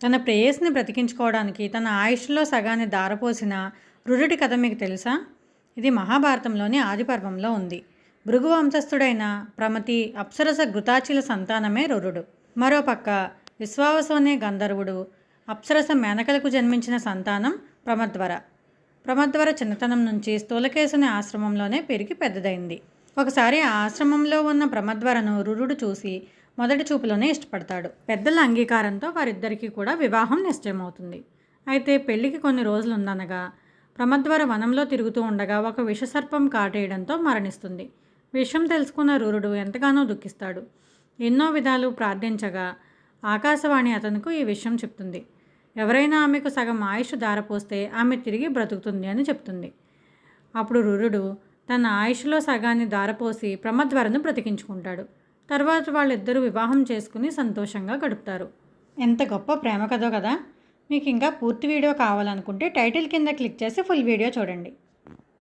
తన ప్రేయస్ని బ్రతికించుకోవడానికి తన ఆయుష్లో సగాన్ని దారపోసిన రురుడి కథ మీకు తెలుసా? ఇది మహాభారతంలోని ఆదిపర్వంలో ఉంది. భృగు వంశస్థుడైన ప్రమతి అప్సరస ఘృతాచిల సంతానమే రురుడు. మరోపక్క విశ్వావసు అనే గంధర్వుడు అప్సరస మేనకలకు జన్మించిన సంతానం ప్రమద్వర. ప్రమద్వర చిన్నతనం నుంచి స్థూలకేశుని ఆశ్రమంలోనే పెరిగి పెద్దదైంది. ఒకసారి ఆ ఆశ్రమంలో ఉన్న ప్రమద్వరను రురుడు చూసి మొదటి చూపులోనే ఇష్టపడతాడు. పెద్దల అంగీకారంతో వారిద్దరికీ కూడా వివాహం నిశ్చయమవుతుంది. అయితే పెళ్లికి కొన్ని రోజులు ఉందనగా ప్రమద్వర వనంలో తిరుగుతూ ఉండగా ఒక విషసర్పం కాటేయడంతో మరణిస్తుంది. విషయం తెలుసుకున్న రురుడు ఎంతగానో దుఃఖిస్తాడు. ఎన్నో విధాలు ప్రార్థించగా ఆకాశవాణి అతనుకు ఈ విషయం చెప్తుంది. ఎవరైనా ఆమెకు సగం ఆయుష్ దారపోస్తే ఆమె తిరిగి బ్రతుకుతుంది అని చెప్తుంది. అప్పుడు రురుడు తన ఆయుష్లో సగాన్ని దారపోసి ప్రమద్వరను బ్రతికించుకుంటాడు. తర్వాత వాళ్ళిద్దరూ వివాహం చేసుకుని సంతోషంగా గడుపుతారు. ఎంత గొప్ప ప్రేమ కథో కదా. మీకు ఇంకా పూర్తి వీడియో కావాలనుకుంటే టైటిల్ కింద క్లిక్ చేసి ఫుల్ వీడియో చూడండి.